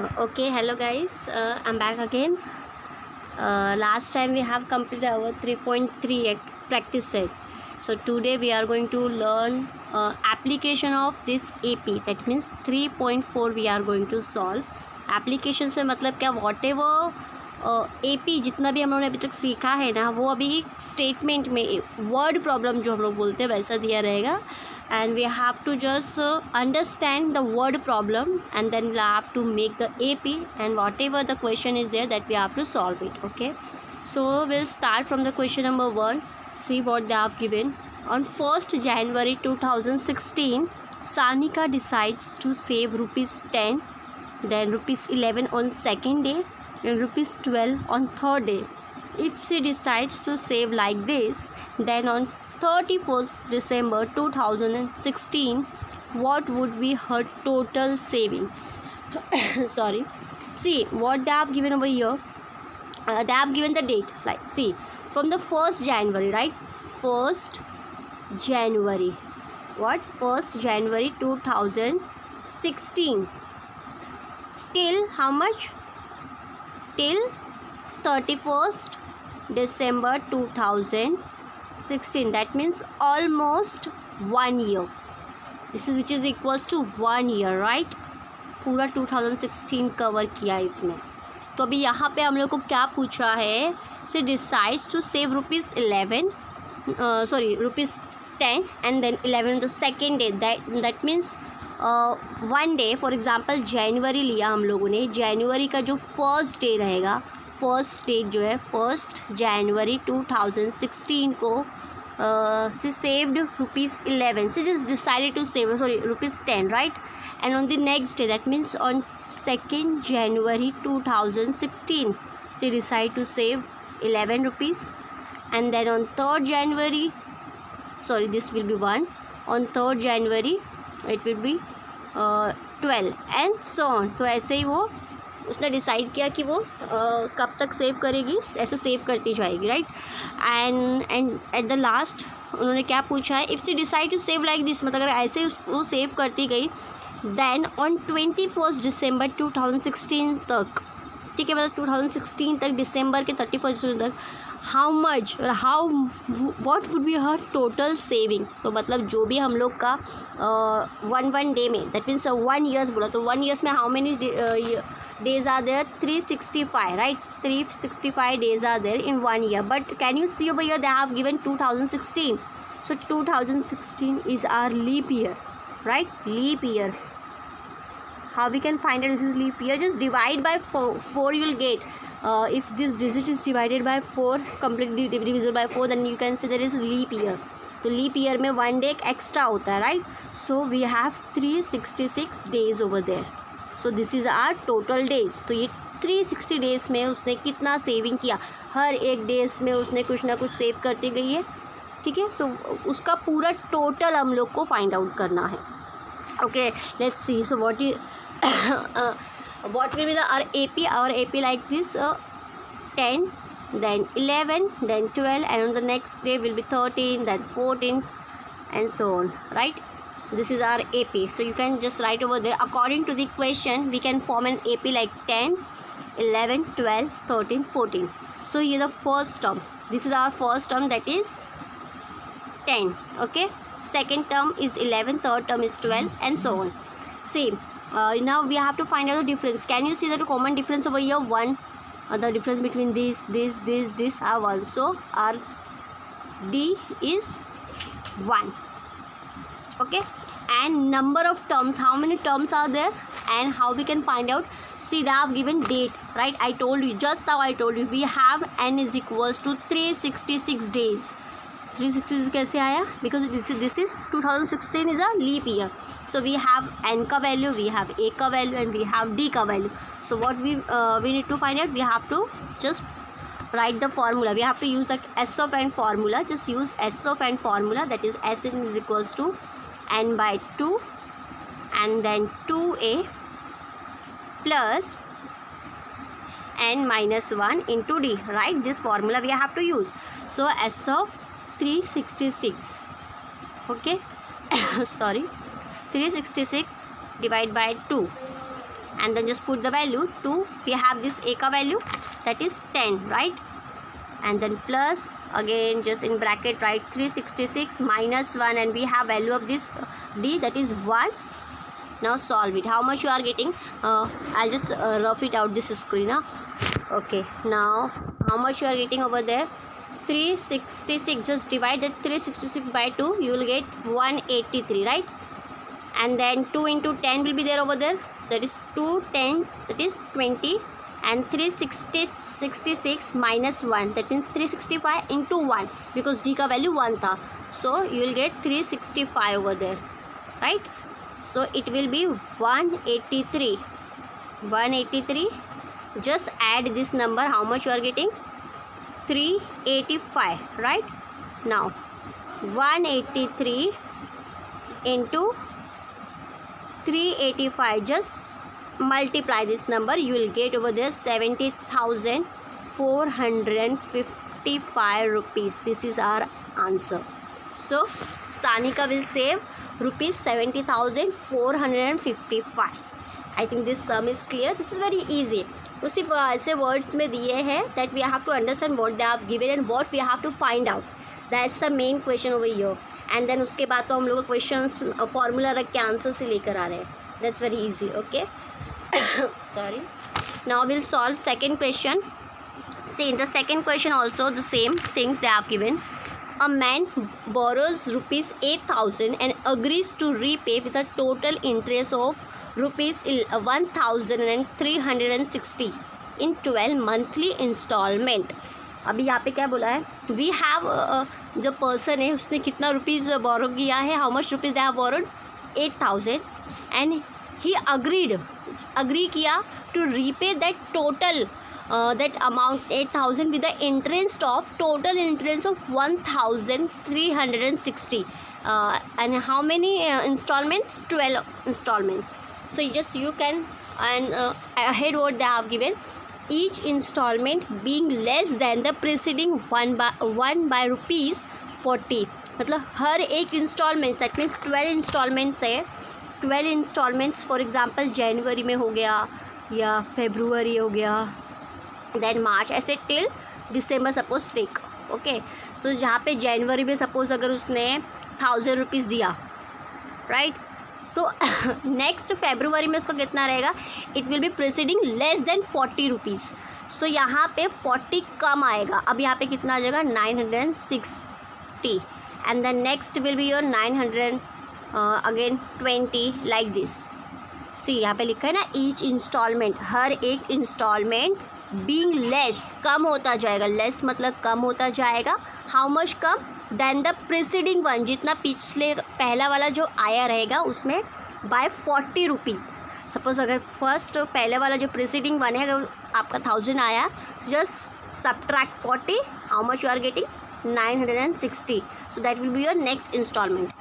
Okay, hello guys. I'm back again. Last time we have completed our 3.3 practice set. So today we are going to learn application of this AP. That means 3.4 we are going to solve. Applications में मतलब क्या, whatever AP जितना भी हम लोगों ने अभी तक सीखा है ना, वो अभी स्टेटमेंट में वर्ड प्रॉब्लम जो हम लोग बोलते हैं वैसा दिया रहेगा. And we have to just understand the word problem, and then we'll have to make the AP, and whatever the question is there that we have to solve it. Okay, so we'll start from the question number 1. See what they have given. On 1st January 2016, Sanika decides to save rupees 10, then rupees 11 on second day, and rupees 12 on third day. If she decides to save like this, then on 31st December 2016, what would be her total saving? Sorry. See what they have given over here. They have given the date. Like, see, from the 1st January, right? 1st January. What? 1st January 2016. Till how much? Till 31st December 2016. That means almost 1 year. This is which is equals to 1 year, right? पूरा 2016 cover किया इसमें. तो अभी यहाँ पे हम लोग को क्या पूछा है? She decides to save rupees 10 and then 11 the second day. That means 1 day. For example जनवरी लिया हम लोगों ने. जनवरी का जो फर्स्ट डे रहेगा, फर्स्ट डेट जो है 1st January 2016 को she saved rupees 11. She just decided to save rupees 10, right? And on the next day, that means on 2nd January 2016, she decided to save 11 rupees. And then on 3rd January, this will be 1. On 3rd January it will be 12 and so on. तो ऐसे ही वो उसने decide किया कि वो कब तक save करेगी, ऐसे सेव करती जाएगी, right? And at the last उन्होंने क्या पूछा है? If she decide to save like this, मतलब अगर ऐसे वो सेव करती गई, देन ऑन 21st December 2016 तक, ठीक है, मतलब 2016 तक, दिसंबर के 31st तक, what would be her total saving. तो मतलब जो भी हम लोग का वन डे में, दैट मीन्स 1 ईयर्स बोला, तो 1 ईयर्स में how many days are there? 365, right? 365 days are there in 1 year. But can you see over here they have given 2016? So 2016 is our leap year, right? Leap year. How we can find out this is leap year? Just divide by 4 you will get. If this digit is divided by 4, completely divisible by 4, then you can say there is leap year. तो leap year में 1 day extra होता है, right? So we have 366 days over there. So this is our total days. तो ये 360 days में उसने कितना saving किया? हर एक डेज में उसने कुछ ना कुछ सेव करती गई है, ठीक है? सो उसका पूरा टोटल हम लोग को फाइंड आउट करना है. Okay, let's see. So what will be our AP? Our AP like this, 10, then 11, then 12, and on the next day will be 13, then 14, and so on, right? This is our AP. So you can just write over there. According to the question, we can form an AP like 10, 11, 12, 13, 14. So here the first term. This is our first term, that is 10. Okay. Second term is 11. Third term is 12, and so on. Same. Now we have to find out the difference. Can you see the common difference over here? 1. The difference between this are 1. So our D is 1. Okay. And number of terms, how many terms are there and how we can find out? See, they have given date, right? I told you, just now I told you, we have n is equals to 366 days. 366 कैसे आया? Because this is 2016 is a leap year. So we have n का value, we have a का value, and we have d का value. So what we need to find out, we have to just write the formula. We have to use the S of n formula. Just use S of n formula, that is Sn is equals to n by 2 and then 2a plus n minus 1 into d, right? This formula we have to use. So S of 366, okay, sorry, 366 divided by 2 and then just put the value 2. We have this a ka value, that is 10, right? And then plus again just in bracket write 366 minus 1, and we have value of this d, that is 1. Now solve it. How much you are getting? I'll just rough it out this screen. Okay, now how much you are getting over there? 366. Just divide that 366 by 2, you will get 183, right? And then 2 into 10 will be there over there, that is 2, 10, that is 20, and 366 minus 1, that means 365 into 1, because d ka value 1 tha, so you will get 365 over there, right? So it will be 183. 183. Just add this number, how much you are getting? 385, right? Now 183 into 385, just multiply this number, you will get over there 70,455 rupees. This is our answer. So Sanika will save rupees 70,455. I think this sum is clear. This is very easy. वो सिर्फ ऐसे words में दिए हैं that we have to understand what they have given and what we have to find out. That's the main question over here. And then उसके बाद तो हम लोग क्वेश्चंस फॉर्मूला रख के आंसर से लेकर आ रहे हैं. That's very easy. Okay, sorry. Now we'll solve second question. See, in the second question also the same things they have given. A man borrows rupees 8,000 and agrees to repay with a total interest of rupees 1,360 in 12 monthly installment. अभी यहाँ पे क्या बोला है? We have जो person है उसने कितना रुपीज़ बोरो किया है? How much rupees they have borrowed? 8,000, and he agree किया to repay that total that amount 8,000 with the interest of total interest of 1,360. And how many installments? 12 installments. So you can, and ahead what they have given, each installment being less than the preceding one by rupees 40. मतलब हर एक installments, that means 12 installments है. 12 installments for example जनवरी में हो गया या February हो गया, then March, ऐसे till December suppose take. Okay, तो जहाँ पे जनवरी में सपोज अगर उसने 1,000 रुपीज़ दिया, राइट, तो नेक्स्ट फेब्रुवरी में उसका कितना रहेगा? It will be preceding less than 40 rupees. So यहाँ पे 40 कम आएगा. अब यहाँ पे कितना आ जाएगा? 960. And then next will be your 900 again 20 like this. See यहाँ पे लिखा है ना, ईच इंस्टॉलमेंट, हर एक इंस्टॉलमेंट बीइंग लेस, कम होता जाएगा. लेस मतलब कम होता जाएगा. हाउ मच कम? देन द प्रिसीडिंग वन, जितना पिछले पहला वाला जो आया रहेगा उसमें बाय 40 रुपीज़. सपोज अगर फर्स्ट पहले वाला जो प्रिसीडिंग वन है, अगर आपका 1000 आया, just subtract 40, how much you are getting? 960. So that will be your next instalment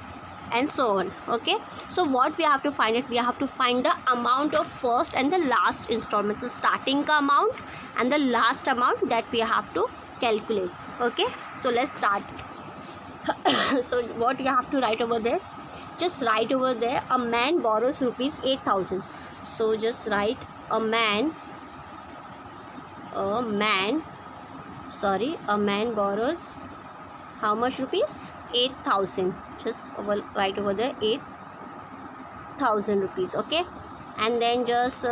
and so on. Okay, so what we have to find it? We have to find the amount of first and the last installment, the starting ka amount and the last amount that we have to calculate. Okay, so let's start. So what you have to write over there? Just write over there, a man borrows rupees 8,000. So just write a man borrows how much rupees? 8,000. Just write over there 8,000 rupees. Okay, and then just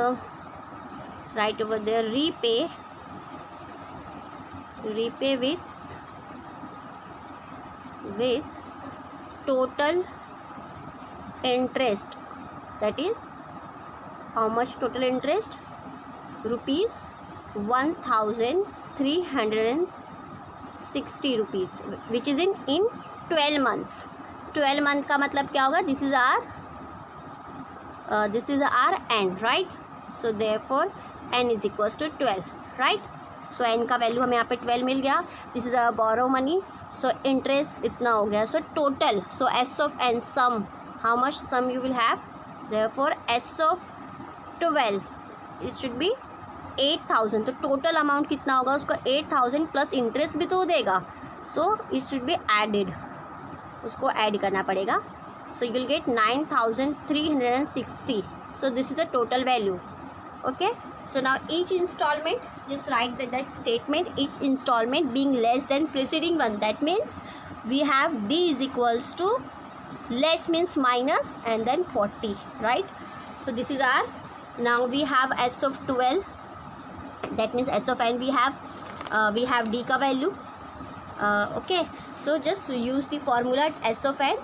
write over there repay with total interest. That is how much total interest? Rupees 1,360 rupees, which is in 12 months. 12 month का मतलब क्या होगा? This is our N, right. So therefore N is equals to 12, right. So N का value हमें यहाँ पे 12 मिल गया. This is a borrow money. So interest इतना हो गया. So total, so S of N sum, how much sum you will have? Therefore S of 12 it should be 8,000. तो टोटल अमाउंट कितना होगा? उसको 8,000 प्लस इंटरेस्ट भी तो देगा. So it should be added, उसको ऐड करना पड़ेगा. So you will get 9,360. So this is the total value. Okay, so now each installment, just write that statement, each installment being less than preceding one. That means we have D is equals to, less means minus, and then 40, right? So this is our, now we have S of 12, that means S of n we have D ka value. Okay, so just use the formula S of n,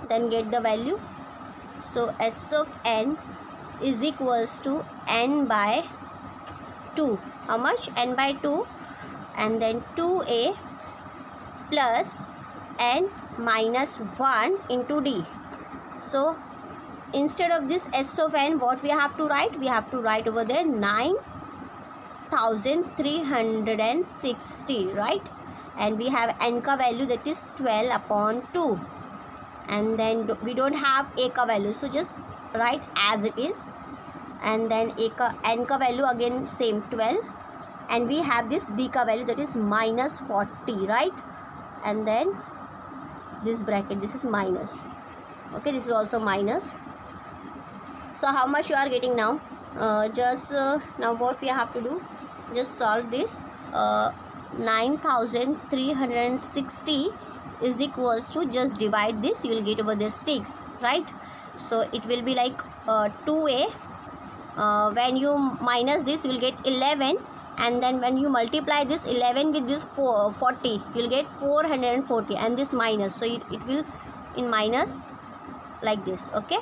then get the value. So S of n is equals to n by 2. How much? N by 2, and then 2a plus n minus 1 into D. So instead of this S of n, what we have to write? We have to write over there 9360, right? And we have n ka value, that is 12 upon 2. And then we don't have a ka value, so just write as it is. And then n ka value again same 12, and we have this D ka value, that is minus 40, right? And then this bracket, this is minus. Okay, this is also minus. So how much you are getting now? Now what we have to do, just solve this. 9360 is equals to, just divide this, you will get over this 6, right? So it will be like 2a, when you minus this you will get 11, and then when you multiply this 11 with this 40, you will get 440, and this minus, so it will in minus like this. Okay,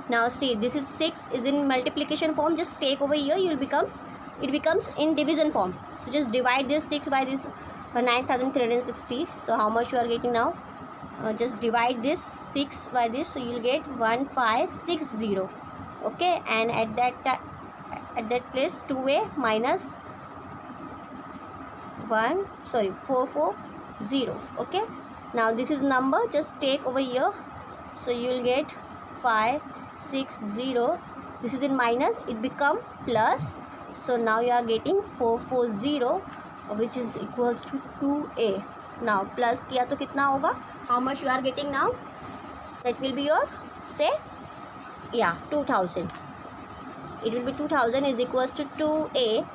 now see, this is 6 is in multiplication form, just take over here, it becomes in division form. So just divide this 6 by this 9360. So how much you are getting now? Just divide this 6 by this, so you will get 1560. Okay, and at that place 2a minus 440. Okay, now this is number, just take over here, so you will get 560. This is in minus, it become plus. So now you are getting 440, which is equals to 2a. Now plus किया तो कितना होगा? How much you are getting now? That will be your, say, 2000. It will be 2000 is equals to 2a.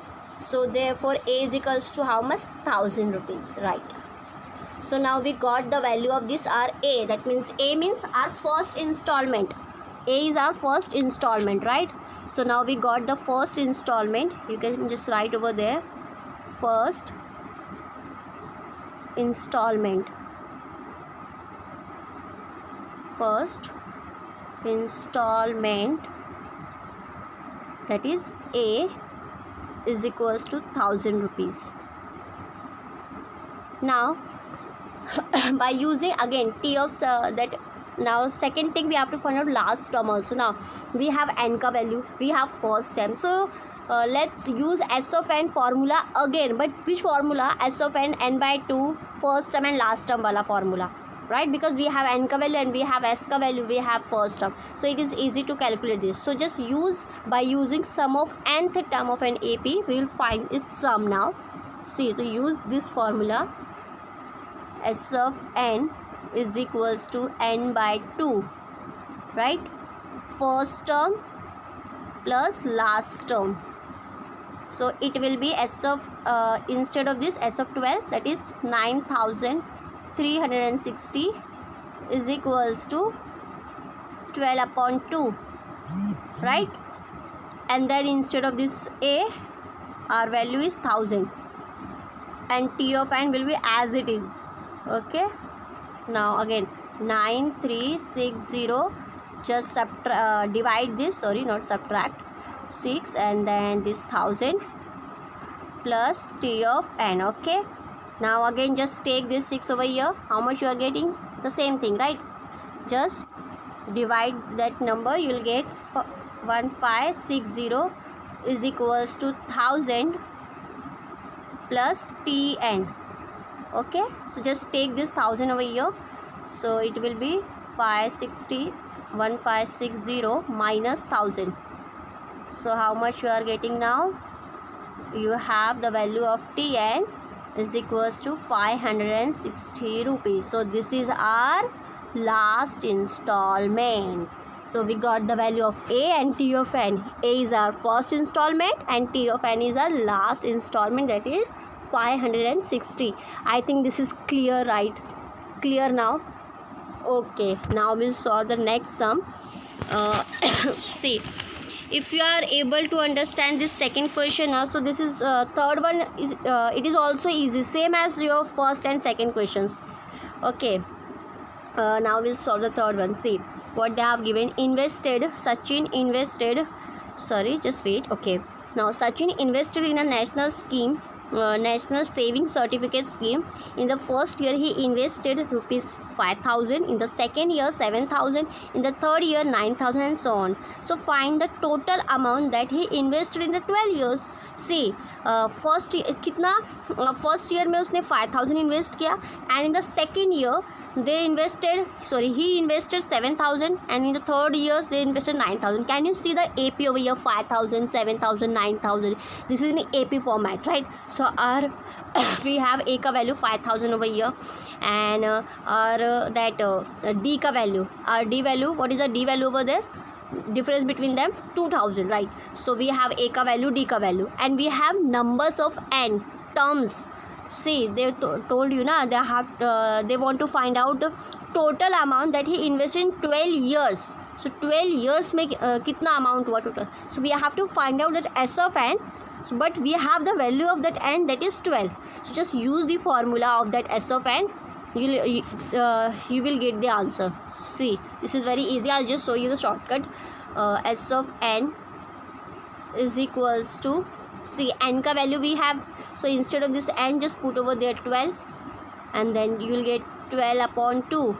So therefore a is equals to how much? 1000 rupees, right? So now we got the value of this, our a. That means a means our first installment. A is our first installment, right? So now we got the first installment. You can just write over there, first installment. First installment, that is A, is equals to 1000 rupees. Now by using again T of that. Now second thing, we have to find out last term also. Now we have n ka value, we have first term. So let's use S of n formula again. But which formula? S of n by 2, first term and last term wala formula, right? Because we have n ka value and we have S ka value, we have first term. So it is easy to calculate this. So just by using sum of nth term of an AP, we will find its sum now. See, so use this formula. S of n is equals to n by 2, right? First term plus last term. So it will be S of instead of this S of 12, that is 9360 is equals to 12 upon 2, right? And then instead of this a, our value is 1000, and T of n will be as it is. Okay, now again 9360, just divide this, sorry, not subtract, 6, and then this 1000 plus T of n. Okay, now again just take this 6 over here. How much you are getting? The same thing, right? Just divide that number, you will get 1560 is equals to 1000 plus Tn. Okay, so just take this 1000 over here, so it will be 1560 minus 1000. So how much you are getting now? You have the value of Tn is equals to 560 rupees. So this is our last installment. So we got the value of A and T of N. A is our first installment and T of N is our last installment, that is 560. I think this is clear, right? Clear now? Okay, now we'll solve the next sum. See, if you are able to understand this second question now, so this is third one is it is also easy, same as your first and second questions. Okay, now we'll solve the third one. See what they have given. Sachin invested, sorry, just wait. Okay, now Sachin invested in a national saving certificate scheme. In the first year he invested rupees 5,000, in the second year 7,000, in the third year 9,000, and so on. So find the total amount that he invested in the 12 years. See, first year में उसने 5,000 invest किया, and in the second year he invested 7,000, and in the third years they invested 9,000. Can you see the AP over here? 5,000, 7,000, 9,000. This is in AP format, right? So our we have A का value 5,000 over here, and D का value, our D value, what is the D value over there? Difference between them 2,000, right? So we have A का value, D का value, and we have numbers of n terms. See, they told you na, they want to find out the total amount that he invested in 12 years. So 12 years में कितना amount हुआ total. So we have to find out that S of n. So, but we have the value of that n, that is 12. So just use the formula of that S of n. You will get the answer. See, this is very easy. I'll just show you the shortcut. S of n is equals to, see, n का value we have, so instead of this n just put over there 12, and then you will get 12 upon 2,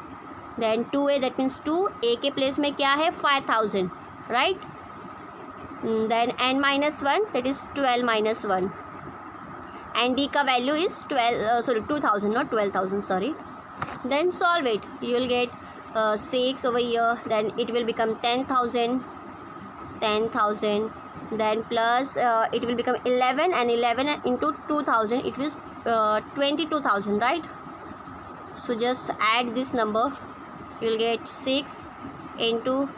then 2a, that means 2, a के place में क्या है 5,000, right? Then n minus 1, that is 12 minus 1, and d का value is 2,000, not 12,000, sorry. Then solve it. You will get 6 over here, then it will become 10,000, then plus it will become 11, and 11 into 2,000, it was 22,000, right? So just add this number. You will get 6 into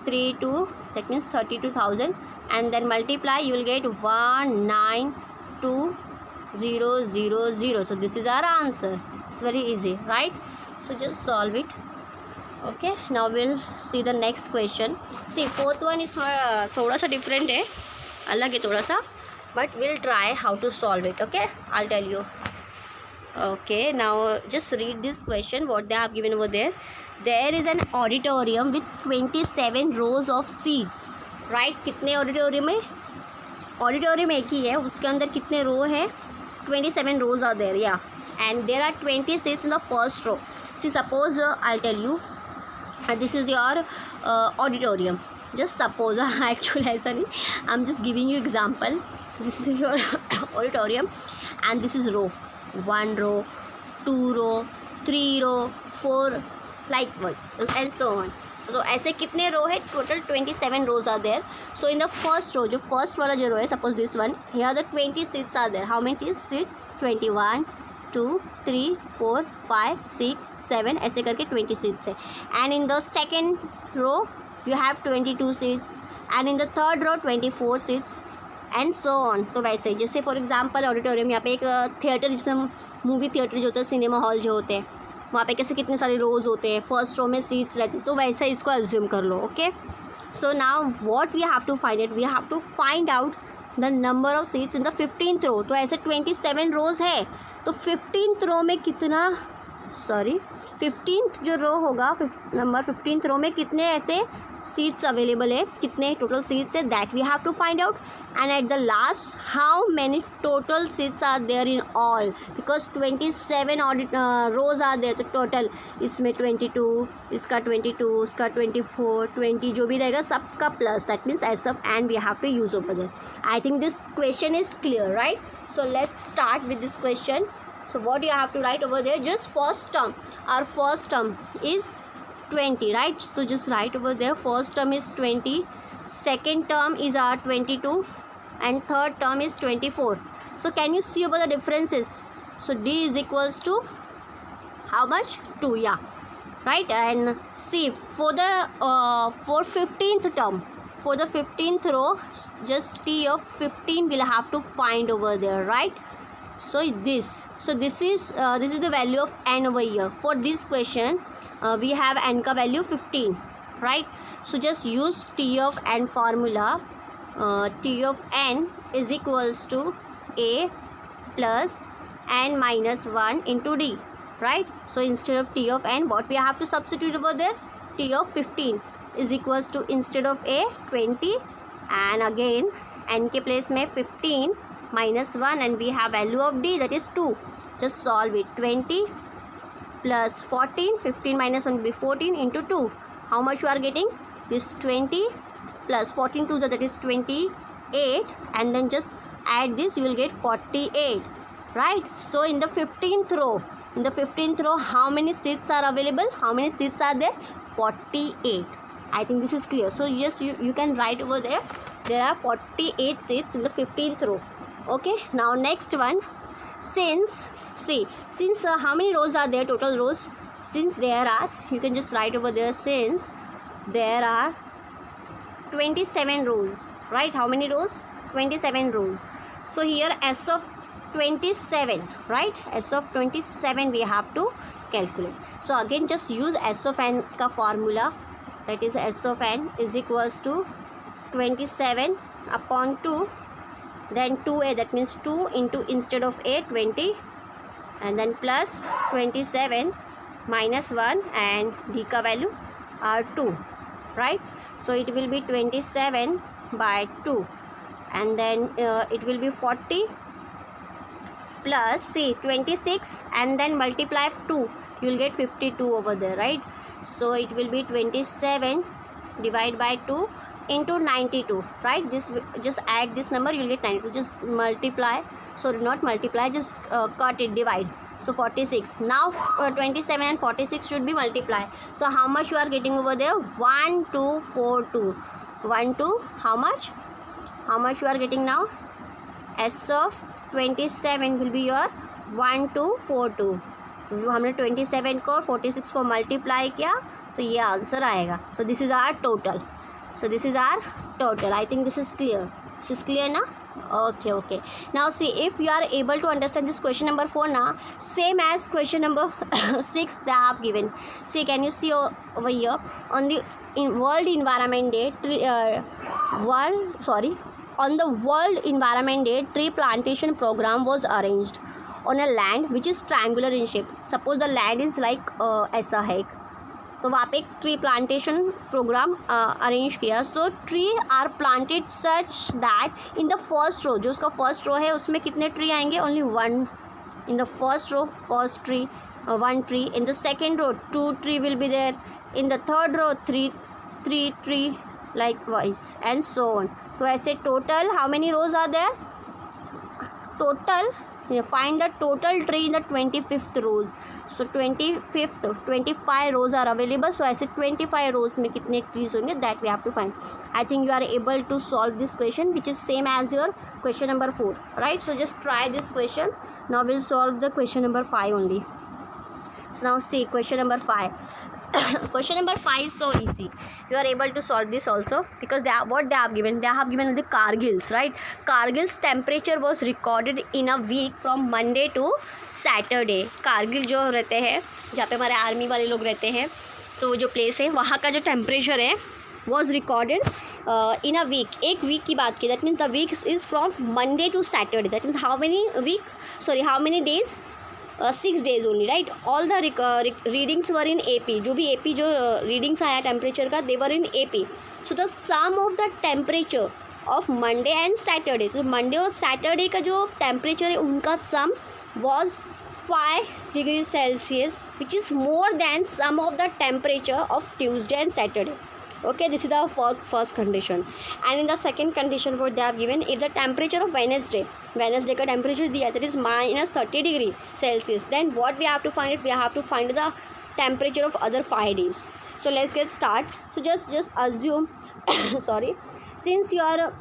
3, 2, that means 32,000, and then multiply, you will get 192,000. So this is our answer. It's very easy, right? So just solve it. Okay, now we'll see the next question. See, fourth one is थोड़ा सा different है, अलग है थोड़ा सा, but we'll try how to solve it. Okay, I'll tell you. Okay, now just read this question, what they have given over there. There is an auditorium with 27 rows of seats, right? कितने auditorium है? Auditorium एक ही है, उसके अंदर कितने row है? 27 rows are there, yeah. And there are 20 seats in the first row. See, suppose I'll tell you, this is your auditorium. Just suppose, actually ऐसा नहीं, I'm just giving you example. This is your auditorium, and this is row. 1 row, 2 row, 3 row, 4, like one, and so on. So ऐसे कितने रो है? Total 27 rows are there. So in the first row, जो first वाला जो row है, suppose this one, here the 20 seats are there. How many seats? 21, 2, 3, 4, 5, 6, 7, ऐसे करके 20 seats है. And in the second row you have 22 seats, and in the third row 24 seats, and so on. तो वैसे जैसे for example auditorium, यहाँ पे एक theatre, जैसे मूवी थिएटर जो होता है, सिनेमा हॉल जो होते हैं, वहाँ पे कैसे कितने सारे रोज़ होते हैं, फर्स्ट रो में सीट्स रहती हैं, तो वैसा इसको अज्यूम कर लो. Okay, so now what we have to find it, we have to find out the number of seats in the 15th row. तो ऐसे 27 रोज़ है, तो 15th रो में कितना, 15th जो रो होगा, नंबर 15th रो में कितने ऐसे सीट्स अवेलेबल है, कितने टोटल सीट्स है, that we have to find out. And at the last how many total seats are there in all, because 27 rows are there, तो टोटल इसमें 22, इसका 22, उसका 24, 20 जो भी रहेगा सबका plus, that means S of N we have to use over there. I think this question is clear, right? So let's start with this question. So what you have to write over there, just first term, our first term is 20, right? So just write over there, first term is 20, second term is our 22, and third term is 24. So can you see over the differences? So D is equals to how much? 2, yeah. right? And see, for the for 15th term, for the 15th row, just t of 15 we'll have to find over there, right? So this is the value of n over here. For this question we have n ka value 15, right? So just use t of n formula. T of n is equals to a plus n minus 1 into d, right? So instead of t of n, what we have to substitute over there? T of 15 is equals to, instead of a, 20, and again n के place में 15 minus 1, and we have value of d, that is 2. Just solve it. 20 plus 14, 15 minus 1 will be 14 into 2. How much you are getting? This 20 plus 14 to that is 28, and then just add this, you will get 48, right? So in the 15th row, how many seats are available? How many seats are there? 48. I think this is clear. So yes, you can write over there. There are 48 seats in the 15th row. Okay, now next one. Since how many rows are there, total rows? Since there are, you can just write over there, since there are 27 rows, right? How many rows? 27 rows. So here s of 27, right? S of 27 we have to calculate. So again just use s of n ka formula, that is s of n is equals to 27 upon 2, then 2a, that means 2 into, instead of a, 20, and then plus 27 minus 1, and d ka value are 2, right? So it will be 27 by 2, and then it will be 40 plus, see, 26, and then multiply 2, you will get 52 over there, right? So it will be 27 divided by 2 into 92, right? This, just add this number, you will get 92. Just multiply, sorry, not multiply, just cut it, divide. So 46. Now 27 and 46 should be multiplied. So how much you are getting over there? 1242. 1 2, how much? How much you are getting now? S of 27 will be your 1242. जो हमने 27 को 46 को multiply किया तो ये answer आएगा. So this is our total. I think this is clear. This is clear na? Okay. Now see, if you are able to understand this question number 4 now, same as question number 6 they have given. See, can you see over here on the World Environment Day, on the World Environment Day, tree plantation program was arranged on a land which is triangular in shape. Suppose the land is like ऐसा है, तो वहाँ पे एक tree plantation programme arrange किया. So tree are planted such that in the first row, जो उसका first row है उसमें कितने ट्री आएंगे? Only 1 in the first row, first tree 1 tree. In the second row 2 tree will be there. In the third row 3 tree, likewise and so on. तो ऐसे total how many rows are there? Total, find the total tree in the 25th rows. So 25 rows are available. So ऐसे 25 rows में कितने trees होंगे, that we have to find. I think you are able to solve this question, which is same as your question number 4, right? So just try this question. Now we'll solve the question number 5 only. So now see question number 5. Question number 5 is so easy. You are able to solve this also, because what they have given the Kargils, right? Kargil's temperature was recorded in a week from Monday to Saturday. Kargil जो रहते हैं, जहाँ पे हमारे army वाले लोग रहते हैं, तो जो प्लेस है वहाँ का जो टेम्परेचर है was recorded in a week. एक वीक की बात की. That means the week is from Monday to Saturday. That means how many days? 6 days only, right? All the readings were in AP. जो भी AP जो readings आया temperature का, they were in AP. So the sum of the temperature of Monday and Saturday, तो Monday और Saturday का जो temperature है उनका sum was 5 degrees Celsius, which is more than sum of the temperature of Tuesday and Saturday. Okay, this is the first condition. And in the second condition what they have given, if the temperature of Wednesday का temperature दिया, that is minus 30 degree Celsius, then what we have to find it? We have to find the temperature of other 5 days. So let's get start. So just assume sorry, since your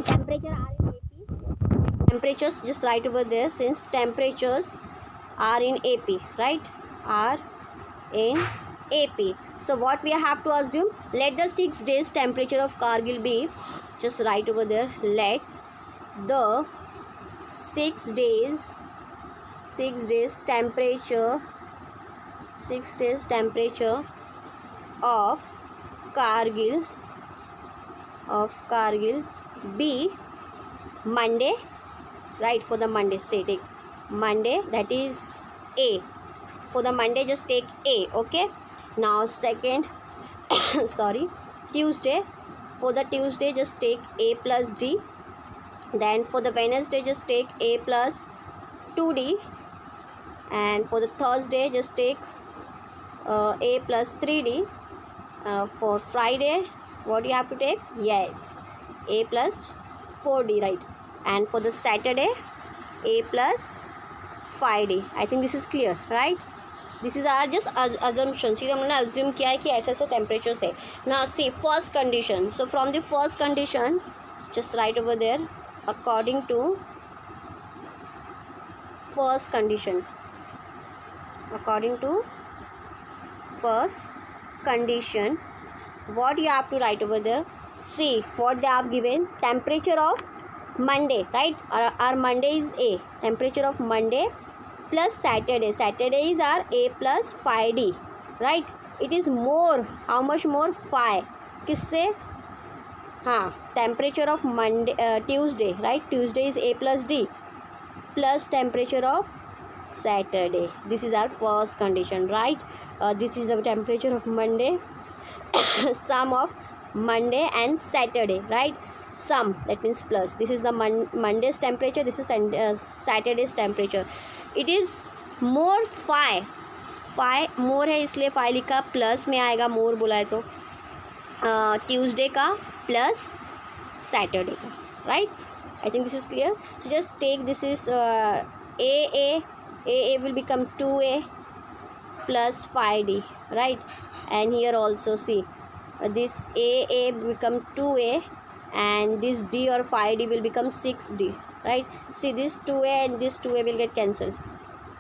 temperature are in AP, temperatures just write over there, since temperatures are in AP, right? Are in AP. So what we have to assume, let the 6 days temperature of Kargil be, just write over there, let the 6 days temperature of Kargil be Monday, right? For the Monday, say take Monday, that is A. For the Monday, just take A. Okay, now second sorry, Tuesday. For the Tuesday, just take A plus D. Then for the Wednesday, just take A plus 2D. And for the Thursday, just take A plus 3D. For Friday, what you have to take? Yes, A plus 4D, right? And for the Saturday, A plus 5D. I think this is clear, right? This is our just assumption. See, हमने assume किया है कि ऐसे ऐसे temperatures है. Now see first condition. So from the first condition, just write over there, according to first condition. According to first condition, what you have to write over there? See what they have given. Temperature of Monday, right? Our Monday is A. Temperature of Monday plus Saturday. Saturday is our A plus 5D, right? It is more. How much more? 5. किससे? हाँ, temperature of Monday, Tuesday, right? Tuesday is A plus D plus temperature of Saturday. This is our first condition, right? This is the temperature of Monday, sum of Monday and Saturday, right? Sum, that means plus. This is the Monday's temperature, this is Saturday's temperature. It is more 5 more है, इसलिए 5 लिखा. Plus में आएगा, मोर बोला है तो Tuesday का plus Saturday का, right? I think this is clear. So just take this is A will become 2A plus 5D, right? And here also see this A become 2A and this D or 5D will become 6D, right? See, this 2A and this 2A will get cancelled,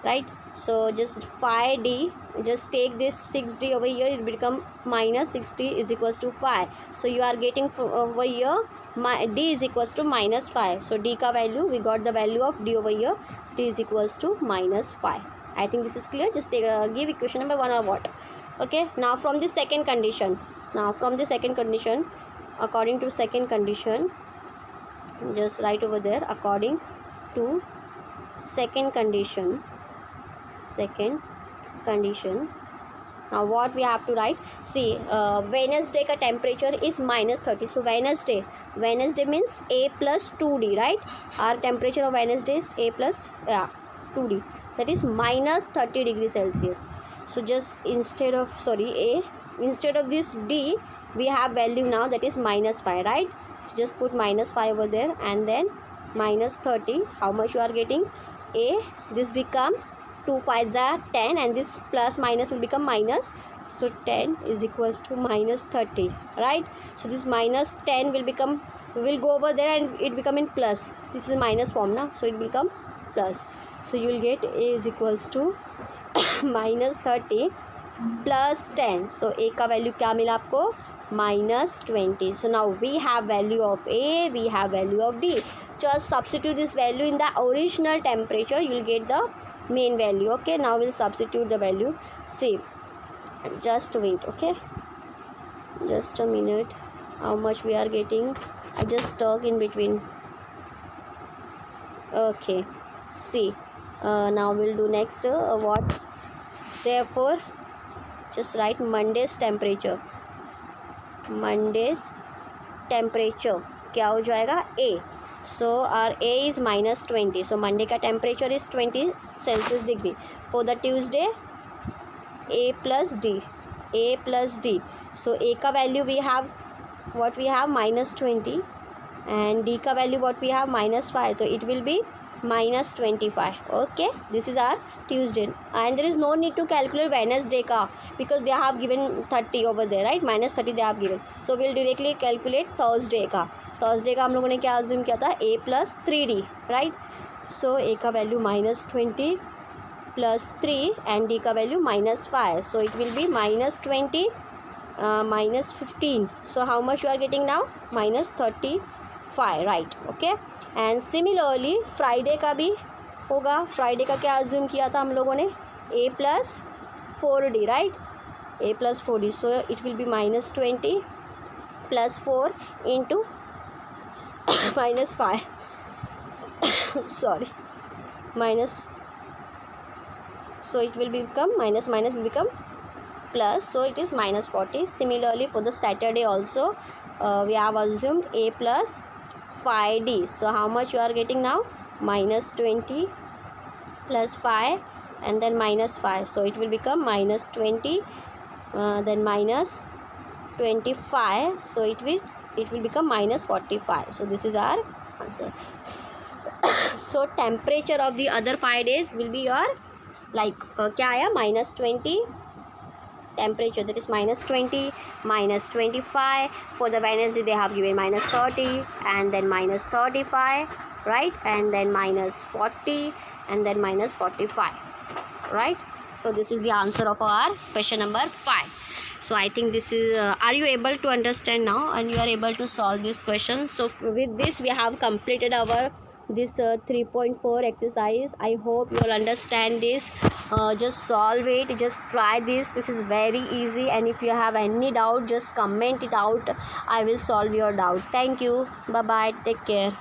right? So just 5D, just take this 6D over here, it will become minus 6D is equals to 5. So you are getting over here D is equals to minus 5. So D ka value, we got the value of D over here, D is equals to minus 5. I think this is clear. Just take give equation number 1 or what. Okay, now from the second condition, according to second condition, just write over there, according to second condition. Now what we have to write? See, Wednesday ka temperature is minus 30. So Wednesday means A plus 2D, right? Our temperature of Wednesday is A plus 2D, that is minus 30 degrees Celsius. So just instead of this D, we have value now, that is minus 5, right? So just put minus 5 over there and then minus 30. How much you are getting? A, this become 2 5s are 10 and this plus minus will become minus. So 10 is equals to minus 30, right? So this minus 10 will become, we will go over there and it become in plus. This is minus form now, so it will become plus. So you will get A is equals to minus 30 plus 10. So A का value क्या मिला आपको? minus 20. So now we have value of A, we have value of D. Just substitute this value in the original temperature, you will get the main value. Okay, now we'll substitute the value. See, just wait, okay, just a minute. How much we are getting? I just stuck in between. Okay, see, now we'll do next what. Therefore just write Monday's temperature क्या हो जाएगा? A. So our A is minus 20. So Monday का temperature is 20 Celsius degree. For the Tuesday, A plus D. So A का value we have, what we have, minus 20, and D का value what we have, minus 5. So it will be minus 25. Okay, this is our Tuesday, and there is no need to calculate Wednesday का, because they have given 30 over there, right? minus 30 they have given. So we'll directly calculate Thursday का. Thursday का हम लोगों ने क्या assume किया था? A plus 3D, right? So A का value minus 20 plus 3 and d ka value minus 5. So it will be minus 20 minus 15. So how much you are getting now? Minus 35, right? Okay. And similarly Friday का भी होगा. Friday का क्या assume किया था हम लोगों ने? a plus 4d, right? a plus 4d. So it will be minus 20 plus 4 into minus 5. Sorry, minus. So it will become minus will become plus. So it is minus 40. Similarly for the Saturday also we have assumed a plus 5d. So how much you are getting now? Minus 20 plus 5 and then minus 5. So it will become minus 20 then minus 25. So it will become minus 45. So this is our answer. So temperature of the other 5 days will be your like क्या आया? minus 20 temperature, that is minus 20, minus 25. For the Wednesday they have given minus 30 and then minus 35, right? And then minus 40 and then minus 45, right? So this is the answer of our question number 5. So I think this is are you able to understand now and you are able to solve this question? So with this we have completed our this 3.4 exercise. I hope you will understand this. Just solve it, just try this. This is very easy, and if you have any doubt just comment it out. I will solve your doubt. Thank you. Bye bye. Take care.